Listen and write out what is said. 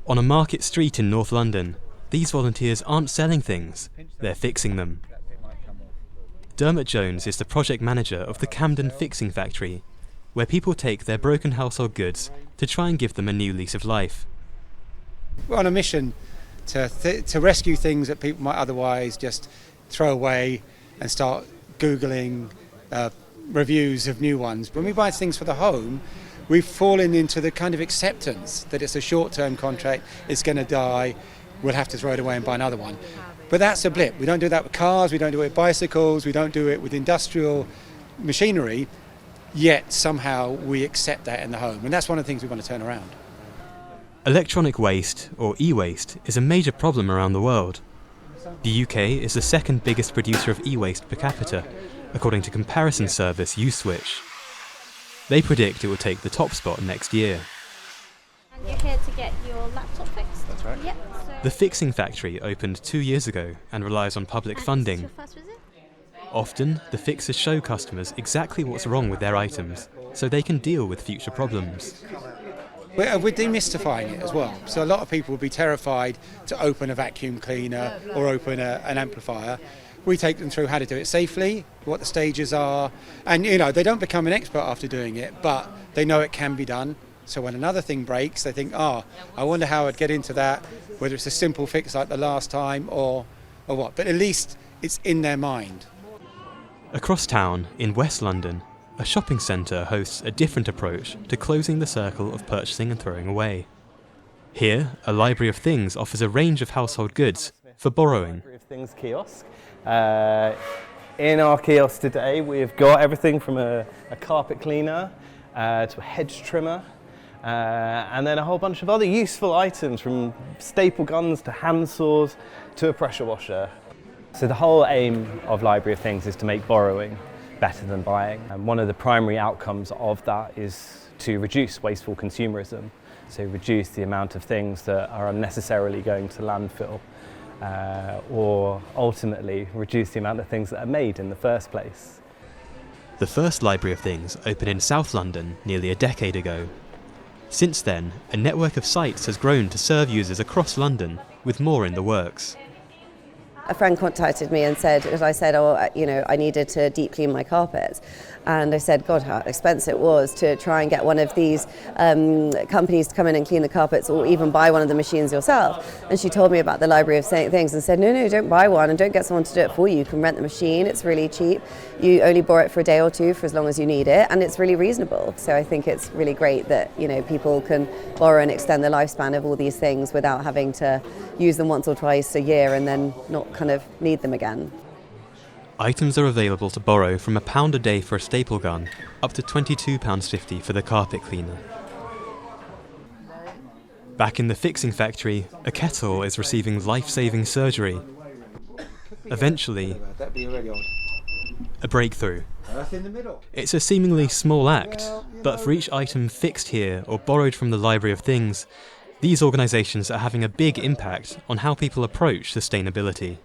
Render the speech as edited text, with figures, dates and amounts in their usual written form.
On a market street in North London, these volunteers aren't selling things, they're fixing them. Dermot Jones is the project manager of the Camden Fixing Factory, where people take their broken household goods to try and give them a new lease of life. We're on a mission to rescue things that people might otherwise just throw away and start Googling reviews of new ones. When we buy things for the home, we've fallen into the kind of acceptance that it's a short-term contract, it's going to die, we'll have to throw it away and buy another one. But that's a blip. We don't do that with cars, we don't do it with bicycles, we don't do it with industrial machinery, yet somehow we accept that in the home. And that's one of the things we want to turn around. Electronic waste, or e-waste, is a major problem around the world. The UK is the second biggest producer of e-waste per capita, according to comparison service Uswitch. They predict it will take the top spot next year. And you're here to get your laptop fixed? That's right. Yep. The Fixing Factory opened 2 years ago and relies on public funding. Is this your first visit? Often, the fixers show customers exactly what's wrong with their items, so they can deal with future problems. We're demystifying it as well. So a lot of people would be terrified to open a vacuum cleaner or open an amplifier. We take them through how to do it safely, what the stages are, and they don't become an expert after doing it, but they know it can be done. So when another thing breaks, they think, I wonder how I'd get into that, whether it's a simple fix like the last time or what. But at least it's in their mind. Across town, in West London, a shopping centre hosts a different approach to closing the circle of purchasing and throwing away. Here, a library of things offers a range of household goods for borrowing. Library of Things kiosk. In our kiosk today, we've got everything from a carpet cleaner to a hedge trimmer, and then a whole bunch of other useful items, from staple guns to hand saws to a pressure washer. So the whole aim of Library of Things is to make borrowing better than buying. And one of the primary outcomes of that is to reduce wasteful consumerism, so reduce the amount of things that are unnecessarily going to landfill, or ultimately reduce the amount of things that are made in the first place. The first Library of Things opened in South London nearly a decade ago. Since then, a network of sites has grown to serve users across London, with more in the works. A friend contacted me and said, I needed to deep clean my carpets. And I said, God, how expensive it was to try and get one of these companies to come in and clean the carpets, or even buy one of the machines yourself. And she told me about the Library of Things and said, no, don't buy one and don't get someone to do it for you. You can rent the machine, it's really cheap. You only borrow it for a day or two for as long as you need it, and it's really reasonable. So I think it's really great that people can borrow and extend the lifespan of all these things without having to use them once or twice a year and then not kind of need them again. Items are available to borrow from £1 a day for a staple gun, up to £22.50 for the carpet cleaner. Back in the Fixing Factory, a kettle is receiving life-saving surgery. Eventually, a breakthrough. It's a seemingly small act, but for each item fixed here or borrowed from the Library of Things, these organisations are having a big impact on how people approach sustainability.